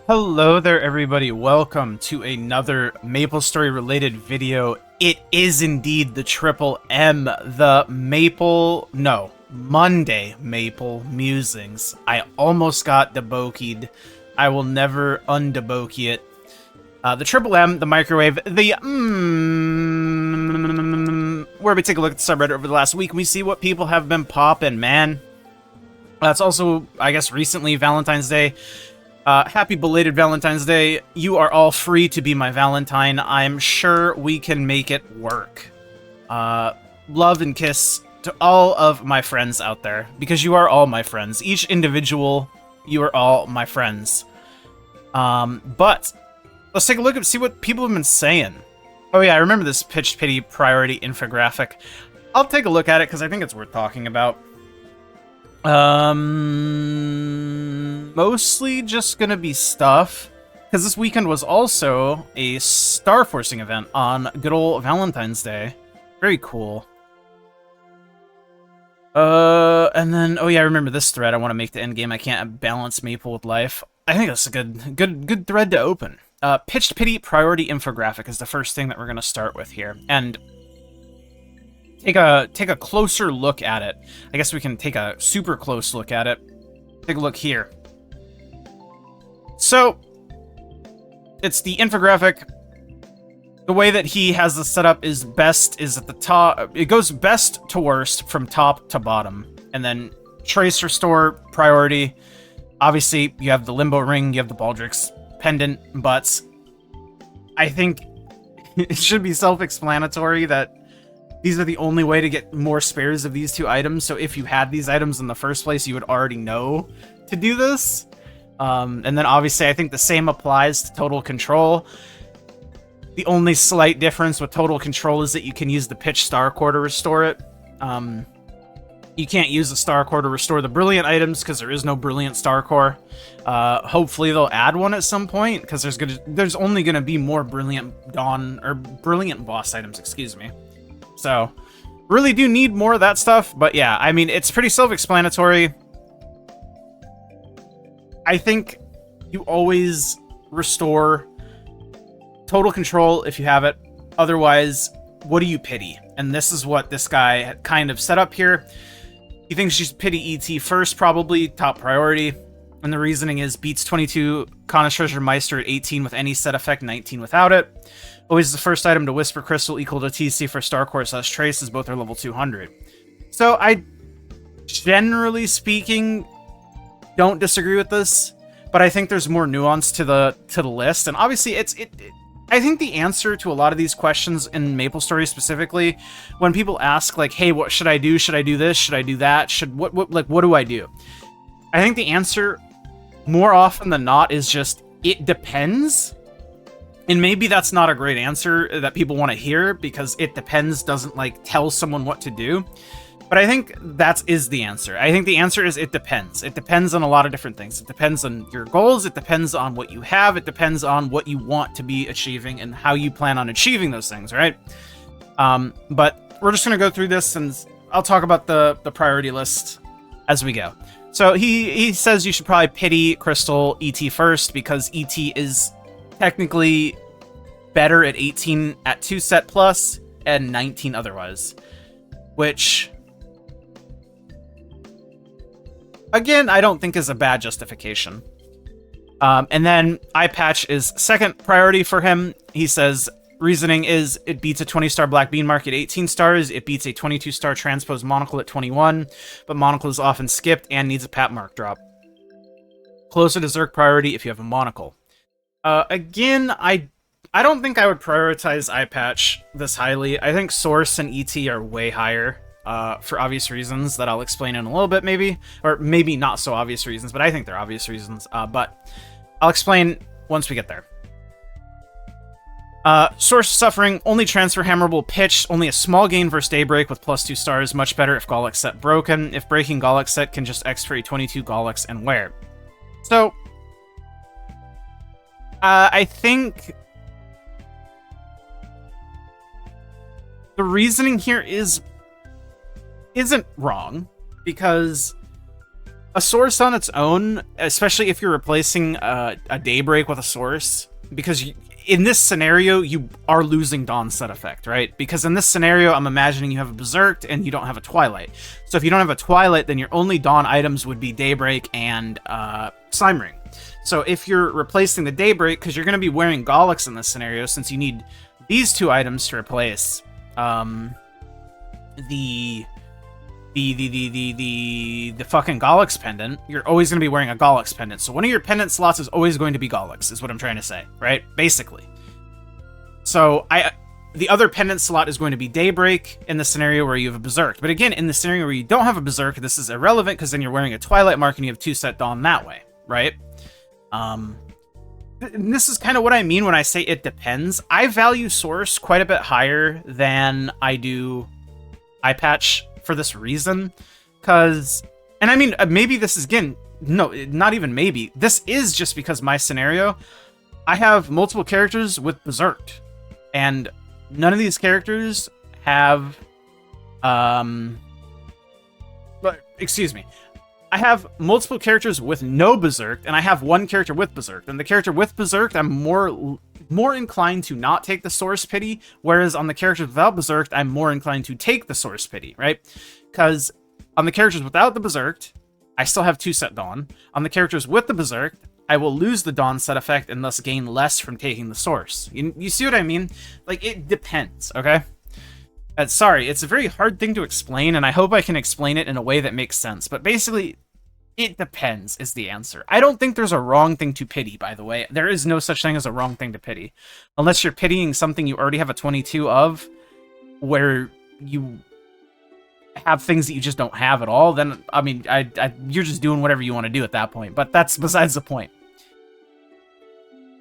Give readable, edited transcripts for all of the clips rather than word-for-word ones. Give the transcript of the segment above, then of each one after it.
Hello there, everybody. Welcome to another MapleStory related video. It is indeed the Triple M, the Monday Maple Musings. I almost got debokied. I will never undebokie it. The Triple M, the microwave, the where we take a look at the subreddit over the last week and we see what people have been popping, man. That's also, I guess, recently Valentine's Day. Happy belated Valentine's Day. You are all free to be my Valentine. I'm sure we can make it work. Love and kiss to all of my friends out there, because you are all my friends. Each individual, you are all my friends. But let's take a look and see what people have been saying. Oh yeah, I remember this pitched pity priority infographic. I'll take a look at it because I think it's worth talking about. Mostly just gonna be stuff, because this weekend was also a star forcing event on good old Valentine's Day. Very cool. And then, oh yeah, I remember this thread. I want to make the end game. I can't balance Maple with life. I think that's a good thread to open. Pitched pity priority infographic is the first thing that we're gonna start with here, and take a closer look at it. I guess we can take a super close look at it. Take a look here. So, it's the infographic. The way that he has this set up is best is at the top. It goes best to worst from top to bottom. And then trace, restore, priority. Obviously, you have the limbo ring, you have the Baldrick's pendant, but I think it should be self-explanatory that these are the only way to get more spares of these two items, so if you had these items in the first place, you would already know to do this. And then obviously I think the same applies to Total Control. The only slight difference with Total Control is that you can use the Pitch Star Core to restore it. You can't use the Star Core to restore the Brilliant items, because there is no Brilliant Star Core. Hopefully they'll add one at some point, because there's only going to be more Brilliant Dawn, or Brilliant Boss items, excuse me. So, really do need more of that stuff, but yeah, I mean, it's pretty self-explanatory. I think you always restore Total Control if you have it. Otherwise, what do you pity? And this is what this guy had kind of set up here. He thinks you should pity ET first, probably, top priority. And the reasoning is beats 22 Kana Treasure Meister at 18 with any set effect, 19 without it. Always the first item to Whisper Crystal equal to TC for Star Core / Trace, as both are level 200. So I, generally speaking, don't disagree with this, but I think there's more nuance to the list. And obviously, I think the answer to a lot of these questions in MapleStory specifically, when people ask like, "Hey, what should I do? Should I do this? Should I do that? What do I do?" I think the answer, more often than not, is just it depends. And maybe that's not a great answer that people want to hear, because it depends doesn't like tell someone what to do. But I think that is the answer. I think the answer is it depends. It depends on a lot of different things. It depends on your goals. It depends on what you have. It depends on what you want to be achieving and how you plan on achieving those things, right? But we're just going to go through this, and I'll talk about the priority list as we go. So he says you should probably pity Crystal ET first, because ET is technically better at 18 at 2 set plus and 19 otherwise, which, again, I don't think is a bad justification. And then eye patch is second priority for him. He says reasoning is it beats a 20-star Black Bean Mark at 18 stars. It beats a 22-star Transpose Monocle at 21, but Monocle is often skipped and needs a Pat Mark drop. Closer to Zerk priority if you have a Monocle. Again, I don't think I would prioritize eye patch this highly. I think Source and ET are way higher. For obvious reasons that I'll explain in a little bit, maybe. Or maybe not so obvious reasons, but I think they're obvious reasons. But I'll explain once we get there. Source Suffering, only transfer hammerable pitch, only a small gain versus Daybreak with +2 stars, much better if Golix set broken. If breaking Golix set can just X for a 22 Golix and wear. So, I think the reasoning here isn't wrong, because A source on its own, especially if you're replacing a daybreak with a source, because in this scenario, you are losing Dawn's set effect, right? Because in this scenario, I'm imagining you have a Berserk and you don't have a Twilight. So if you don't have a Twilight, then your only Dawn items would be Daybreak and Slime Ring. So if you're replacing the Daybreak, because you're going to be wearing Gollix in this scenario, since you need these two items to replace the fucking Gollix pendant, you're always going to be wearing a Gollix pendant. So one of your pendant slots is always going to be Gollix, is what I'm trying to say, right? Basically. So the other pendant slot is going to be Daybreak in the scenario where you have a Berserk. But again, in the scenario where you don't have a Berserk, this is irrelevant because then you're wearing a Twilight mark and you have 2-set Dawn that way, right? And this is kind of what I mean when I say it depends. I value Source quite a bit higher than I do Eye Patch for this reason, because, and I mean, maybe this is, again, no, not even maybe, this is just because my scenario, I have multiple characters with Berserk, and none of these characters have, excuse me, I have multiple characters with no Berserk, and I have one character with Berserk, and the character with Berserk, I'm more inclined to not take the Source Pity, whereas on the characters without Berserk, I'm more inclined to take the Source Pity, right? Because on the characters without the Berserk, I still have 2-set Dawn. On the characters with the Berserk, I will lose the Dawn set effect and thus gain less from taking the Source. You see what I mean? Like, it depends, okay? Sorry, it's a very hard thing to explain, and I hope I can explain it in a way that makes sense, but basically, it depends is the answer. I don't think there's a wrong thing to pity, by the way. There is no such thing as a wrong thing to pity. Unless you're pitying something you already have a 22 of, where you have things that you just don't have at all, then, I mean, you're just doing whatever you want to do at that point. But that's besides the point.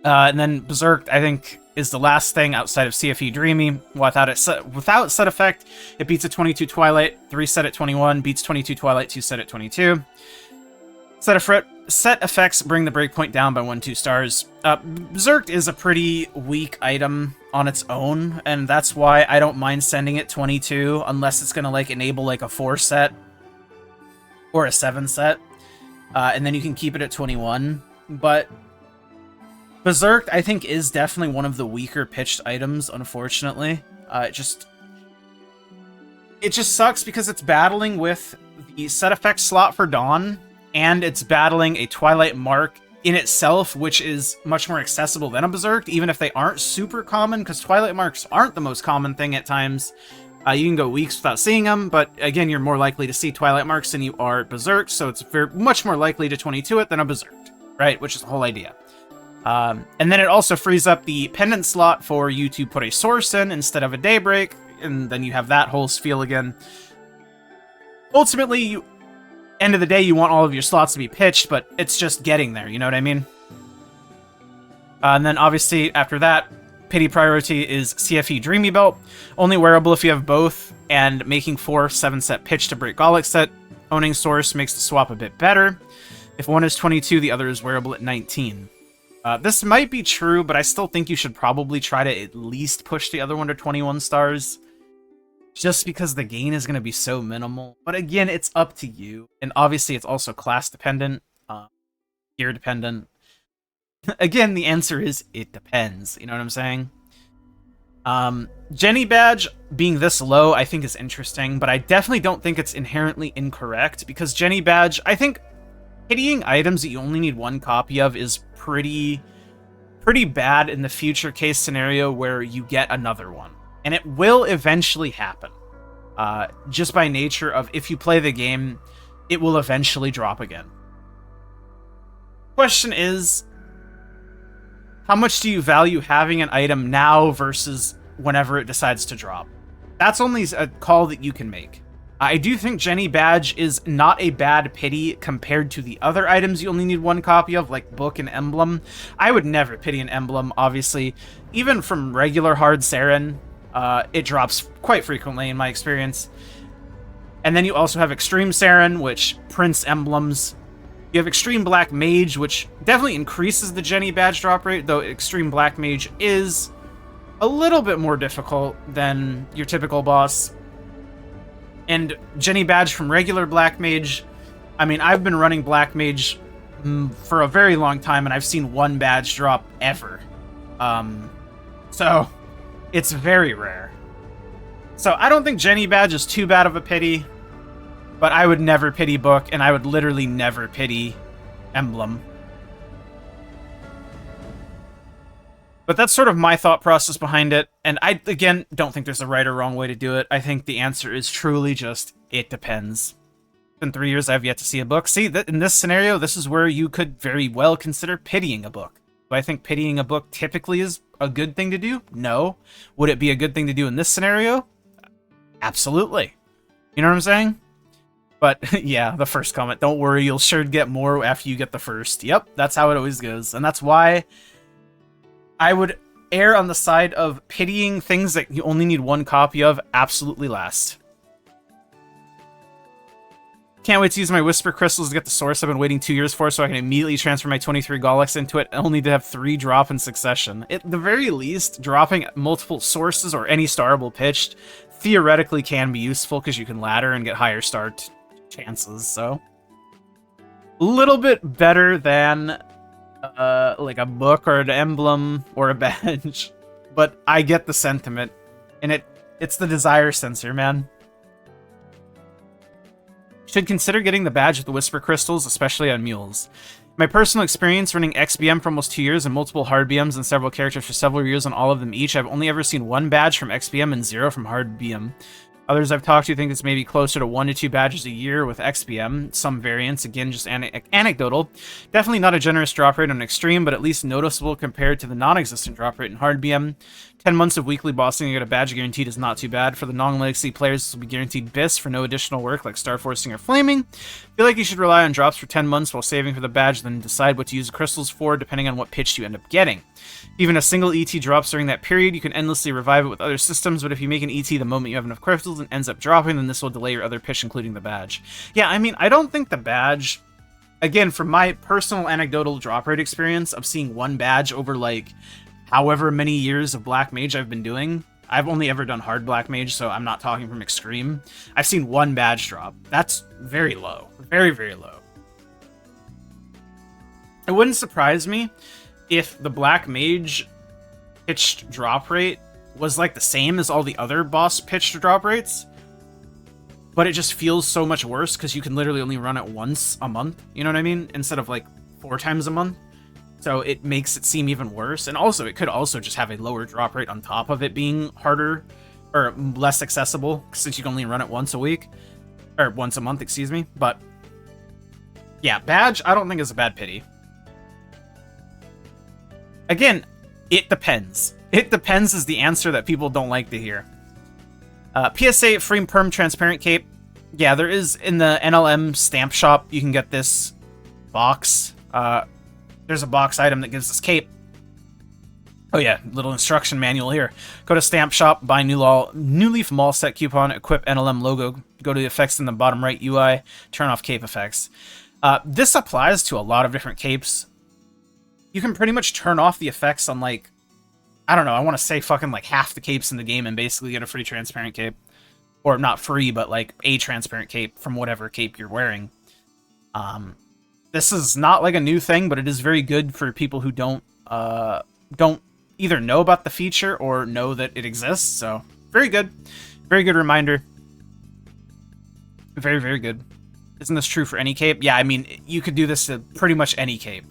And then Berserk, I think, is the last thing outside of CFE Dreamy. Without set effect, it beats a 22 Twilight, 3 set at 21, beats 22 Twilight, 2 set at 22. Set effects bring the breakpoint down by 1-2 stars. Berserk is a pretty weak item on its own, and that's why I don't mind sending it 22, unless it's gonna like enable like a 4 set or a 7 set, and then you can keep it at 21. But Berserk, I think, is definitely one of the weaker pitched items, unfortunately. It just sucks because it's battling with the set effect slot for Dawn, and it's battling a Twilight mark in itself, which is much more accessible than a Berserk, even if they aren't super common, because Twilight marks aren't the most common thing at times. You can go weeks without seeing them, but again, you're more likely to see Twilight marks than you are Berserk, so it's much more likely to 22 it than a Berserk, right? Which is the whole idea. And then it also frees up the pendant slot for you to put a Source in instead of a Daybreak, and then you have that whole spiel again. Ultimately, end of the day, you want all of your slots to be pitched, but it's just getting there, you know what I mean? And then, obviously, after that, pity priority is CFE Dreamy Belt. Only wearable if you have both, and making 4 7-set pitch to break Gollix set. Owning Source makes the swap a bit better. If one is 22, the other is wearable at 19. This might be true, but I still think you should probably try to at least push the other one to 21 stars. Just because the gain is going to be so minimal. But again, it's up to you. And obviously, it's also class dependent, gear dependent. Again, the answer is it depends. You know what I'm saying? Jenny Badge being this low, I think is interesting, but I definitely don't think it's inherently incorrect, because Jenny Badge, I think pitying items that you only need 1 copy of is pretty bad in the future case scenario where you get another one. And it will eventually happen. Just by nature of if you play the game, it will eventually drop again. Question is, how much do you value having an item now versus whenever it decides to drop? That's only a call that you can make. I do think Jenny Badge is not a bad pity compared to the other items you only need 1 copy of, like Book and Emblem. I would never pity an Emblem, obviously. Even from regular hard Saren, it drops quite frequently in my experience. And then you also have Extreme Saren, which prints emblems. You have Extreme Black Mage, which definitely increases the Jenny Badge drop rate, though Extreme Black Mage is a little bit more difficult than your typical boss. And Jenny Badge from regular Black Mage I mean, I've been running Black Mage for a very long time, and I've seen one badge drop ever. So it's very rare. So I don't think Jenny badge is too bad of a pity, but I would never pity Book, and I would literally never pity Emblem. But that's sort of my thought process behind it, and I, again, don't think there's a right or wrong way to do it. I think the answer is truly just, it depends. In 3 years, I've yet to see a book. See, in this scenario, this is where you could very well consider pitying a book. Do I think pitying a book typically is a good thing to do? No. Would it be a good thing to do in this scenario? Absolutely. You know what I'm saying? But, yeah, the first comment. Don't worry, you'll sure get more after you get the first. Yep, that's how it always goes. And that's why I would err on the side of pitying things that you only need one copy of absolutely last. Can't wait to use my Whisper Crystals to get the source I've been waiting 2 years for so I can immediately transfer my 23 Golex into it, only to have 3 drop in succession. At the very least, dropping multiple sources or any starable pitched theoretically can be useful because you can ladder and get higher start chances, so. A little bit better than like a book or an emblem or a badge, but I get the sentiment, and it's the desire sensor, man. Should consider getting the badge with the Whisper Crystals, especially on mules. My personal experience running XBM for almost 2 years and multiple hard BMs and several characters for several years on all of them each, I've only ever seen 1 badge from XBM and 0 from hard BM. Others I've talked to think it's maybe closer to 1 to 2 badges a year with XBM. Some variants, again, just anecdotal. Definitely not a generous drop rate on Extreme, but at least noticeable compared to the non-existent drop rate in Hard BM. 10 months of weekly bossing to get a badge guaranteed is not too bad. For the non-legacy players, this will be guaranteed BIS for no additional work like Star Forcing or Flaming. Feel like you should rely on drops for 10 months while saving for the badge, then decide what to use the crystals for, depending on what pitch you end up getting. Even a single ET drops during that period, you can endlessly revive it with other systems, but if you make an ET the moment you have enough crystals and ends up dropping, then this will delay your other pitch, including the badge. Yeah, I mean, I don't think the badge, again, from my personal anecdotal drop rate experience of seeing 1 badge over, like, however many years of Black Mage I've been doing, I've only ever done hard Black Mage, so I'm not talking from Extreme. I've seen 1 badge drop. That's very low. Very, very low. It wouldn't surprise me if the Black Mage pitched drop rate was like the same as all the other boss pitched drop rates, but it just feels so much worse because you can literally only run it once a month, you know what I mean? Instead of like 4 times a month. So it makes it seem even worse. And also, it could also just have a lower drop rate on top of it being harder or less accessible since you can only run it once a week or once a month, excuse me. But yeah, badge, I don't think is a bad pity. Again, it depends. It depends is the answer that people don't like to hear. PSA free perm transparent cape. Yeah, there is in the NLM stamp shop. You can get this box. There's a box item that gives this cape. Oh yeah, little instruction manual here. Go to stamp shop, buy New Leaf Mall set coupon, equip NLM logo. Go to the effects in the bottom right UI, turn off cape effects. This applies to a lot of different capes. You can pretty much turn off the effects on, like, I don't know, I want to say fucking like half the capes in the game and basically get a free transparent cape. Or not free, but like a transparent cape from whatever cape you're wearing. This is not like a new thing, but it is very good for people who don't either know about the feature or know that it exists. So very good. Very good reminder. Very, very good. Isn't this true for any cape? Yeah, I mean, you could do this to pretty much any cape.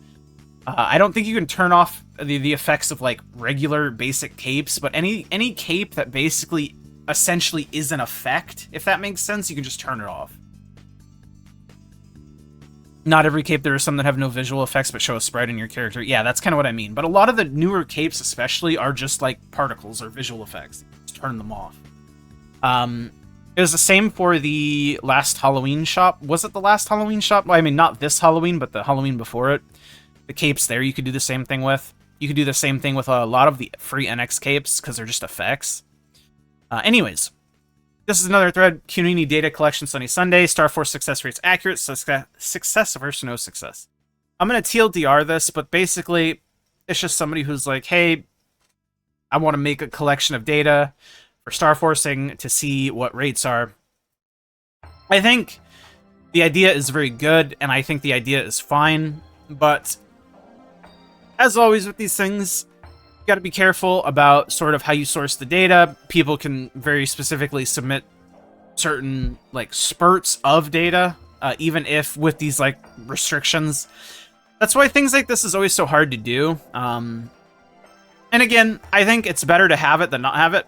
I don't think you can turn off the effects of like regular basic capes, but any cape that basically essentially is an effect, if that makes sense, you can just turn it off. Not every cape, there are some that have no visual effects but show a sprite in your character. Yeah, that's kind of what I mean. But a lot of the newer capes especially are just like particles or visual effects. Just turn them off. It was the same for the last Halloween shop. Was it the last Halloween shop? Well, I mean, not this Halloween, but the Halloween before it. The capes there you could do the same thing with. You could do the same thing with a lot of the free NX capes because they're just effects. Anyways, this is another thread. Kunini data collection Sunny Sunday. Star Force success rates accurate. Success versus no success. I'm going to TLDR this, but basically it's just somebody who's like, hey, I want to make a collection of data for Star Forcing to see what rates are. I think The idea is very good, and I think the idea is fine, but as always with these things, you got to be careful about sort of how you source the data. People can very specifically submit certain like spurts of data, even if with these like restrictions. That's why things like this is always so hard to do. And again, I think it's better to have it than not have it,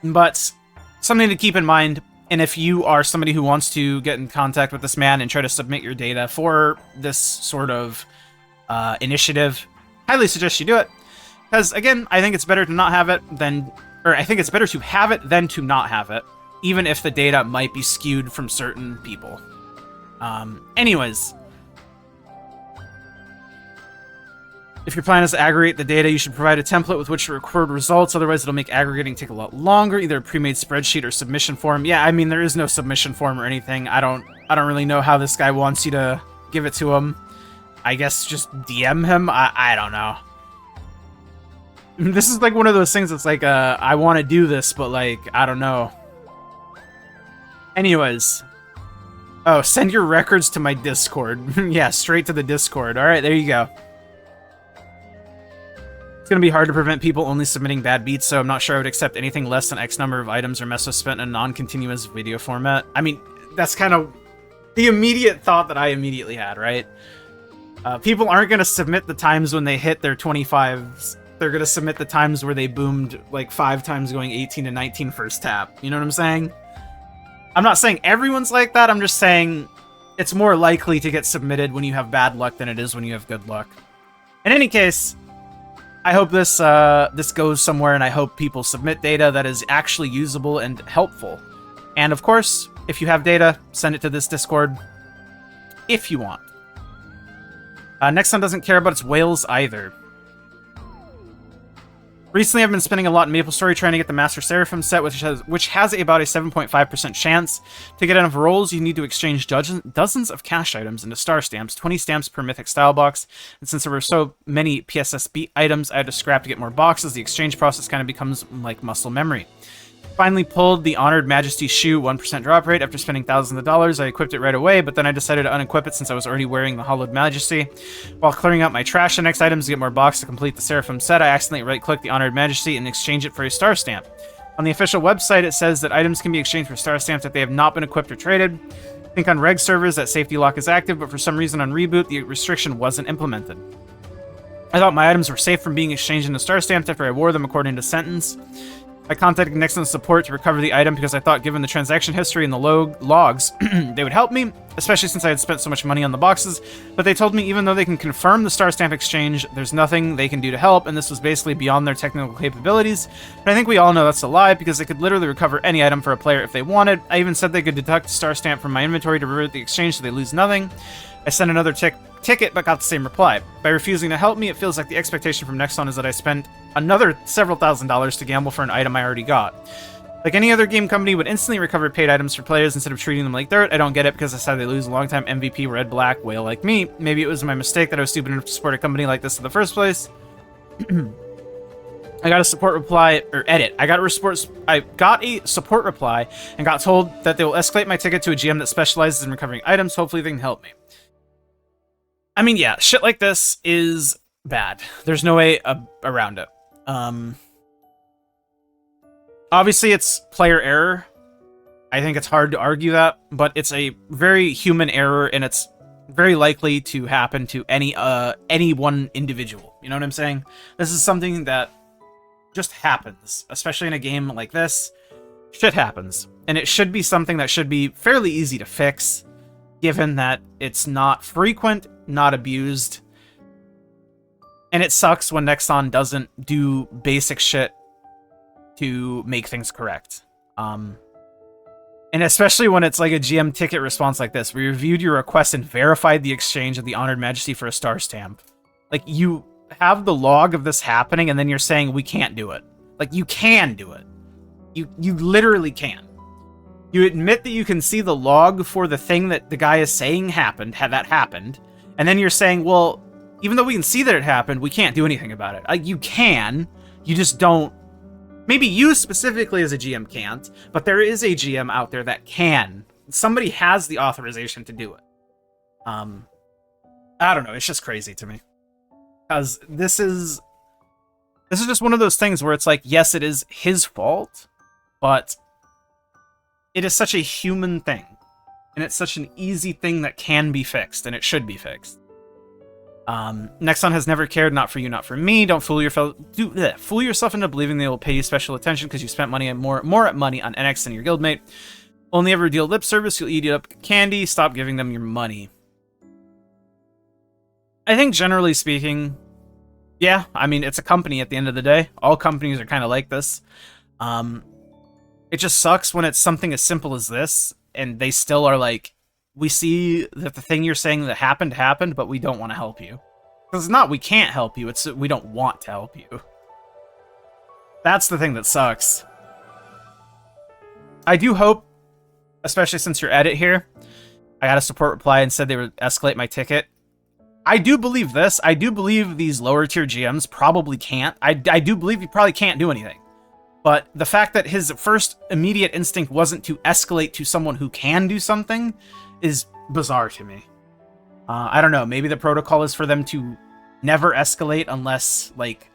but something to keep in mind. And if you are somebody who wants to get in contact with this man and try to submit your data for this sort of initiative, highly suggest you do it. Because, again, I think it's better to not have it than... Or I think it's better to have it than to not have it, even if the data might be skewed from certain people. Anyways, if your plan is to aggregate the data, you should provide a template with which to record results, otherwise it'll make aggregating take a lot longer, either a pre-made spreadsheet or submission form. Yeah, I mean, there is no submission form or anything. I don't really know how this guy wants you to give it to him. I guess just DM him? I don't know. This is like one of those things that's like, I want to do this, but like, I don't know. Anyways. Oh, send your records to my Discord. Yeah, straight to the Discord. Alright, there you go. It's going to be hard to prevent people only submitting bad beats, so I'm not sure I would accept anything less than X number of items or mess was spent in a non-continuous video format. I mean, that's kind of the immediate thought that I immediately had, right? People aren't going to submit the times when they hit their 25s. They're going to submit the times where they boomed like 5 times going 18 to 19 first tap. You know what I'm saying? I'm not saying everyone's like that. I'm just saying it's more likely to get submitted when you have bad luck than it is when you have good luck. In any case, I hope this this goes somewhere, and I hope people submit data that is actually usable and helpful. And of course, if you have data, send it to this Discord if you want. Nexon doesn't care about its whales either. Recently, I've been spending a lot in MapleStory trying to get the Master Seraphim set, which has about a 7.5% chance. To get enough rolls, you need to exchange dozens of cash items into star stamps, 20 stamps per mythic style box. And since there were so many PSSB items I had to scrap to get more boxes, the exchange process kind of becomes like muscle memory. Finally pulled the Honored Majesty shoe 1% drop rate after spending thousands of dollars. I equipped it right away, but then I decided to unequip it since I was already wearing the Hollowed Majesty. While clearing out my trash and next items to get more box to complete the Seraphim set, I accidentally right-clicked the Honored Majesty and exchanged it for a star stamp. On the official website, it says that items can be exchanged for star stamps if they have not been equipped or traded. I think on reg servers that safety lock is active, but for some reason on reboot, the restriction wasn't implemented. I thought my items were safe from being exchanged into star stamps after I wore them according to sentence. I contacted Nexon support to recover the item because I thought given the transaction history and the logs, they would help me, especially since I had spent so much money on the boxes, but they told me even though they can confirm the star stamp exchange, there's nothing they can do to help, and this was basically beyond their technical capabilities. But I think we all know that's a lie, because they could literally recover any item for a player if they wanted. I even said they could deduct the star stamp from my inventory to revert the exchange so they lose nothing. I sent another ticket, but got the same reply. By refusing to help me, it feels like the expectation from Nexon is that I spent another several $1,000s to gamble for an item I already got. Like any other game company would instantly recover paid items for players instead of treating them like dirt. I don't get it because I said they lose a long-time MVP red-black whale like me. Maybe it was my mistake that I was stupid enough to support a company like this in the first place. I got a support reply, or edit. I got a support reply and got told that they will escalate my ticket to a GM that specializes in recovering items. Hopefully they can help me. I mean, yeah, shit like this is bad. There's no way around it. Obviously, it's player error. I think it's hard to argue that, but it's a very human error, and it's very likely to happen to any one individual. You know what I'm saying? This is something that just happens, especially in a game like this. Shit happens, and it should be something that should be fairly easy to fix, given that it's not frequent, not abused, and it sucks when Nexon doesn't do basic shit to make things correct. And especially when it's like a GM ticket response like this. We reviewed your request and verified the exchange of the Honored Majesty for a star stamp. Like, you have the log of this happening, and then you're saying we can't do it. Like, you can do it. You literally can. You admit that you can see the log for the thing that the guy is saying happened, that happened, and then you're saying, well, even though we can see that it happened, we can't do anything about it. Like, you can, you just don't. Maybe you specifically as a GM can't, but there is a GM out there that can somebody has the authorization to do it. I don't know. It's just crazy to me. Because this is just one of those things where it's like, yes, it is his fault, but it is such a human thing. And it's such an easy thing that can be fixed, and it should be fixed. Nexon has never cared, not for you, not for me. Don't fool fool yourself into believing they will pay you special attention because you spent money more money on NX than your guildmate. Only ever deal lip service, you'll eat up candy. Stop giving them your money. I think generally speaking, yeah, I mean, it's a company at the end of the day. All companies are kind of like this. It just sucks when it's something as simple as this, and they still are like, we see that the thing you're saying that happened, but we don't want to help you. Because it's not we can't help you, it's we don't want to help you. That's the thing that sucks. I do hope, especially since your edit here, I got a support reply and said they would escalate my ticket. I do believe this. I do believe these lower tier GMs probably can't. I do believe he probably can't do anything. But the fact that his first immediate instinct wasn't to escalate to someone who can do something is bizarre to me. I don't know. Maybe the protocol is for them to never escalate unless, like,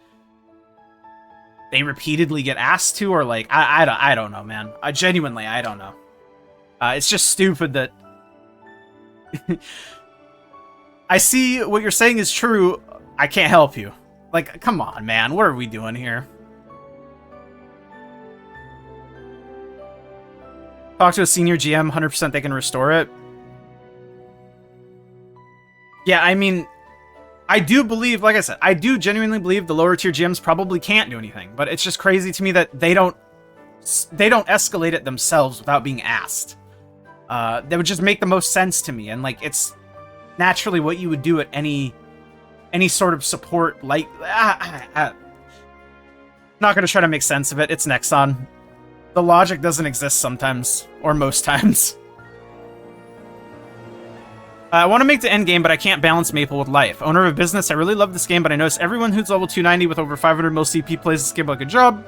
they repeatedly get asked to, or, like, I don't know, man. I genuinely don't know. It's just stupid that... I see what you're saying is true. I can't help you. Like, come on, man. What are we doing here? Talk to a senior GM, 100% they can restore it. Yeah, I mean, I do believe, like I said, I do genuinely believe the lower tier GMs probably can't do anything, but it's just crazy to me that they don't escalate it themselves without being asked. That would just make the most sense to me, and like, it's naturally what you would do at any sort of support, like, not gonna try to make sense of it. It's Nexon. The logic doesn't exist sometimes, or most times. I want to make the end game, but I can't balance Maple with life. Owner of a business, I really love this game, but I notice everyone who's level 290 with over 500 mil CP plays this game like a job.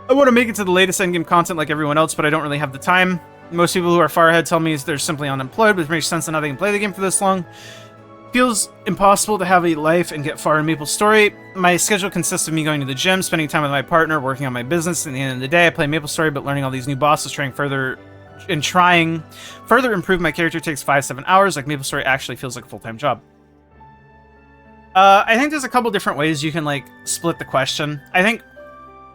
I want to make it to the latest endgame content like everyone else, but I don't really have the time. Most people who are far ahead tell me they're simply unemployed, which makes sense that now they can play the game for this long. Feels impossible to have a life and get far in MapleStory. My schedule consists of me going to the gym, spending time with my partner, working on my business. At the end of the day, I play MapleStory, but learning all these new bosses, trying further improve my character takes 5-7 hours. Like, MapleStory actually feels like a full-time job. I think there's a couple different ways you can, like, split the question. I think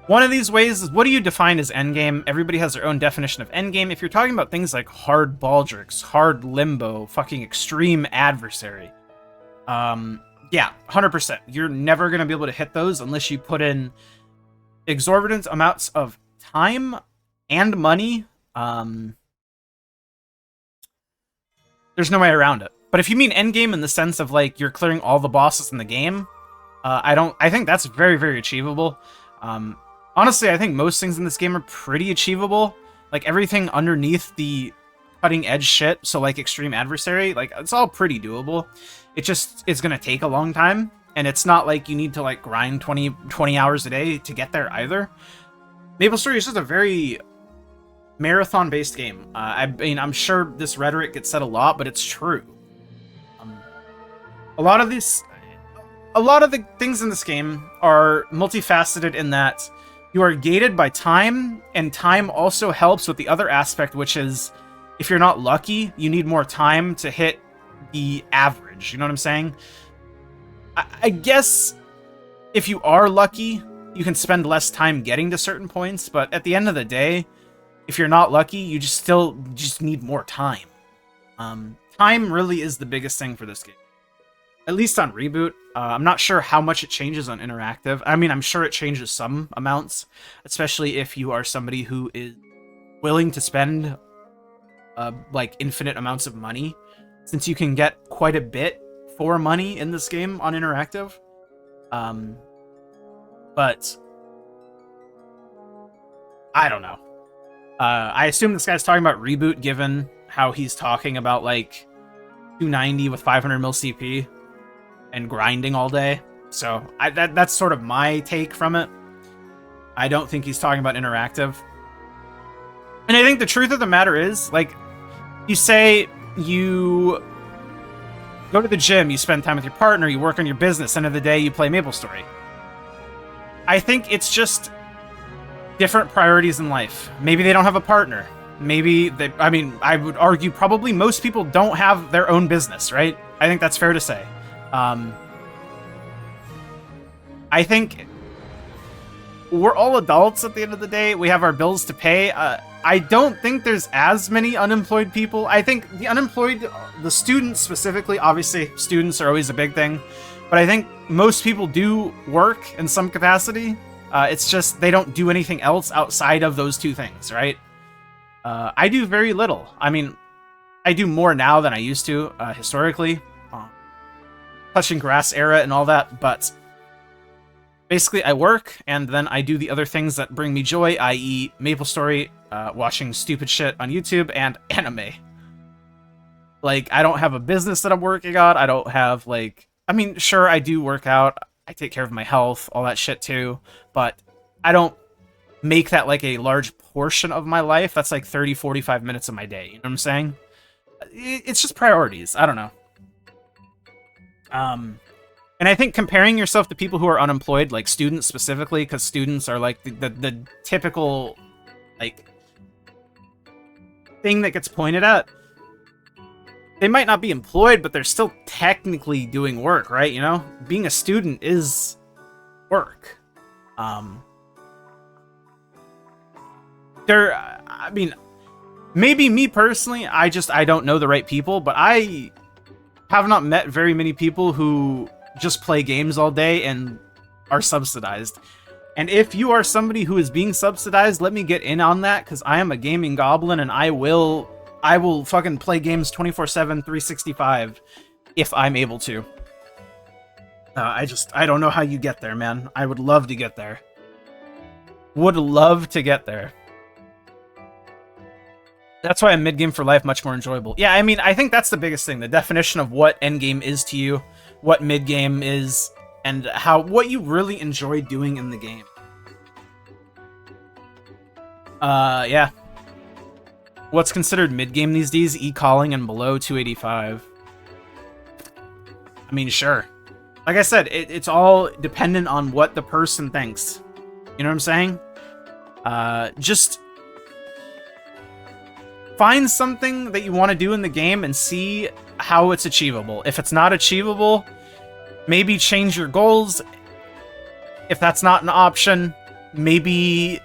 one of these ways is, what do you define as endgame? Everybody has their own definition of endgame. If you're talking about things like hard baldricks, hard limbo, fucking extreme adversary, yeah, 100%. You're never going to be able to hit those unless you put in exorbitant amounts of time and money. There's no way around it. But if you mean endgame in the sense of, like, you're clearing all the bosses in the game, I think that's very, very achievable. Honestly, I think most things in this game are pretty achievable. Like, everything underneath the cutting edge shit, so like extreme adversary, like, it's all pretty doable. It just is gonna take a long time, and it's not like you need to, like, grind 20 hours a day to get there either. MapleStory is just a very marathon-based game. I mean, I'm sure this rhetoric gets said a lot, but it's true. A lot of the things in this game are multifaceted in that you are gated by time, and time also helps with the other aspect, which is, if you're not lucky, you need more time to hit the average. You know what I'm saying? I guess if you are lucky, you can spend less time getting to certain points, but at the end of the day, if you're not lucky, you just need more time. Time really is the biggest thing for this game. At least on Reboot. I'm not sure how much it changes on Interactive. I mean, I'm sure it changes some amounts, especially if you are somebody who is willing to spend like infinite amounts of money, since you can get quite a bit for money in this game on Interactive. But I don't know. I assume this guy's talking about Reboot, given how he's talking about, like, 290 with 500 mil CP and grinding all day. So that's sort of my take from it. I don't think he's talking about Interactive. And I think the truth of the matter is, like, You say you go to the gym, you spend time with your partner, you work on your business, end of the day, you play MapleStory. I think it's just different priorities in life. Maybe they don't have a partner. Maybe they, I mean, I would argue probably most people don't have their own business, right? I think that's fair to say. I think we're all adults at the end of the day. We have our bills to pay. I don't think there's as many unemployed people. I think the unemployed, the students specifically, obviously students are always a big thing, but I think most people do work in some capacity. It's just they don't do anything else outside of those two things, right? I do very little. I mean, I do more now than I used to historically. Touching grass era and all that, but basically I work and then I do the other things that bring me joy, i.e. MapleStory, watching stupid shit on YouTube, and anime. Like, I don't have a business that I'm working on. I don't have, like... I mean, sure, I do work out. I take care of my health, all that shit too. But I don't make that, like, a large portion of my life. That's, like, 30, 45 minutes of my day. You know what I'm saying? It's just priorities. I don't know. And I think comparing yourself to people who are unemployed, like students specifically, because students are, like, the typical, like... thing that gets pointed at. They might not be employed, but they're still technically doing work, right? You know, being a student is work. I mean, maybe me personally, I don't know the right people, but I have not met very many people who just play games all day and are subsidized. And if you are somebody who is being subsidized, let me get in on that, because I am a gaming goblin, and I will fucking play games 24/7, 365, if I'm able to. I don't know how you get there, man. I would love to get there. Would love to get there. That's why a mid-game for life much more enjoyable. Yeah, I mean, I think that's the biggest thing. The definition of what endgame is to you, what mid-game is, and what you really enjoy doing in the game. Yeah. What's considered mid-game these days? E-calling and below 285. I mean, sure. Like I said, it's all dependent on what the person thinks. You know what I'm saying? Just find something that you want to do in the game and see how it's achievable. If it's not achievable, maybe change your goals. If that's not an option, maybe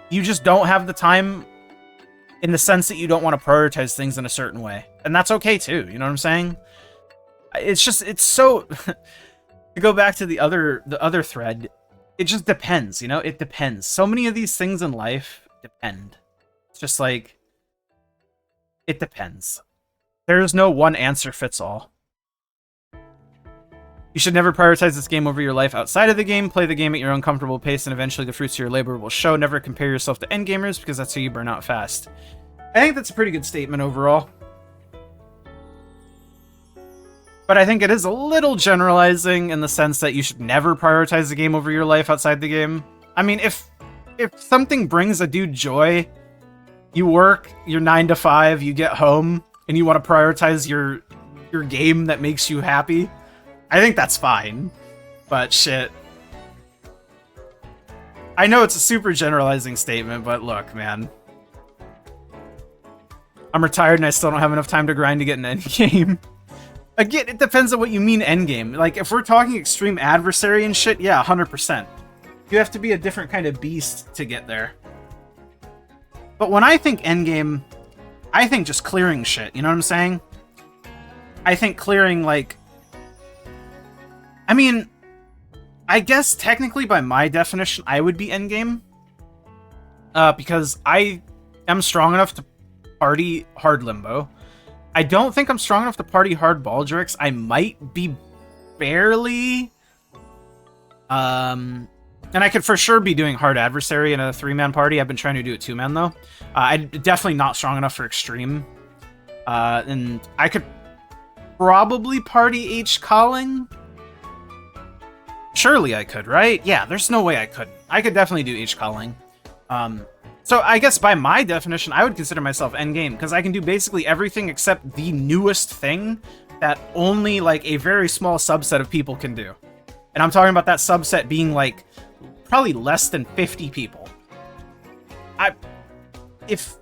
you just don't have the time, in the sense that you don't want to prioritize things in a certain way. And that's okay too, you know what I'm saying? It's so... to go back to the other thread, it just depends, you know? It depends. So many of these things in life depend. It's just like... it depends. There's no one answer fits all. You should never prioritize this game over your life outside of the game. Play the game at your own comfortable pace, and eventually the fruits of your labor will show. Never compare yourself to endgamers, because that's how you burn out fast. I think that's a pretty good statement overall. But I think it is a little generalizing in the sense that you should never prioritize the game over your life outside the game. I mean, if something brings a dude joy, you work, you're 9 to 5, you get home, and you want to prioritize your game that makes you happy, I think that's fine. But shit. I know it's a super generalizing statement, but look, man. I'm retired and I still don't have enough time to grind to get an endgame. Again, it depends on what you mean endgame. Like, if we're talking extreme adversary and shit, yeah, 100%. You have to be a different kind of beast to get there. But when I think endgame, I think just clearing shit, you know what I'm saying? I think clearing, like... I mean, I guess technically by my definition, I would be endgame. Because I am strong enough to party hard limbo. I don't think I'm strong enough to party hard Baldrix. I might be barely... and I could for sure be doing hard adversary in a 3-man party. I've been trying to do a 2-man though. I'm definitely not strong enough for extreme. And I could probably party H calling. Surely I could, right? Yeah, there's no way I couldn't. I could definitely do H calling. So I guess by my definition, I would consider myself endgame, because I can do basically everything except the newest thing that only, like, a very small subset of people can do. And I'm talking about that subset being, like, probably less than 50 people. If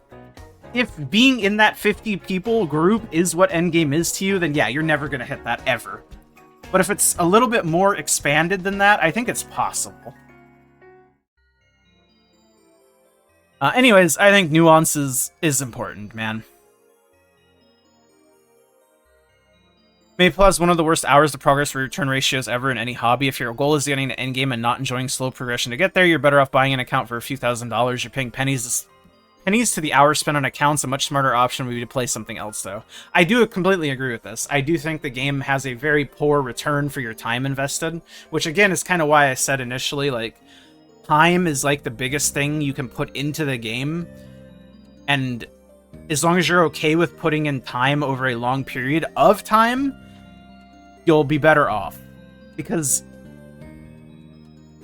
being in that 50 people group is what endgame is to you, then yeah, you're never going to hit that ever. But if it's a little bit more expanded than that, I think it's possible. Anyways, I think nuances is important, man. Maple has one of the worst hours to progress return ratios ever in any hobby. If your goal is getting to endgame and not enjoying slow progression to get there, you're better off buying an account for a few $1,000s. You're paying pennies to the hours spent on accounts. A much smarter option would be to play something else, though. I do completely agree with this. I do think the game has a very poor return for your time invested, which again is kind of why I said initially, like, time is like the biggest thing you can put into the game, and as long as you're okay with putting in time over a long period of time, you'll be better off. Because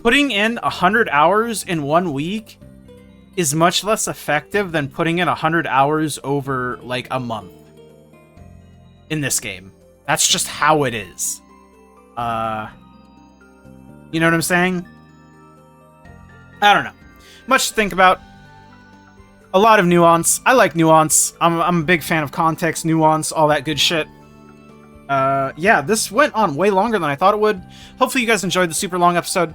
putting in 100 hours in 1 week is much less effective than putting in 100 hours over, like, a month in this game. That's just how it is. You know what I'm saying? I don't know. Much to think about. A lot of nuance. I like nuance. I'm a big fan of context, nuance, all that good shit. Yeah, this went on way longer than I thought it would. Hopefully you guys enjoyed the super long episode.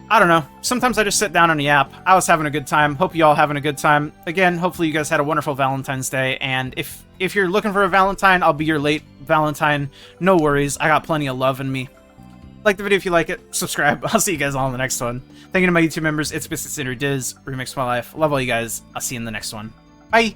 I don't know. Sometimes I just sit down on the app. I was having a good time. Hope you all having a good time. Again, hopefully you guys had a wonderful Valentine's Day. And if you're looking for a Valentine, I'll be your late Valentine. No worries. I got plenty of love in me. Like the video if you like it. Subscribe. I'll see you guys all in the next one. Thank you to my YouTube members. It's Business Inner Diz. Remix My Life. Love all you guys. I'll see you in the next one. Bye.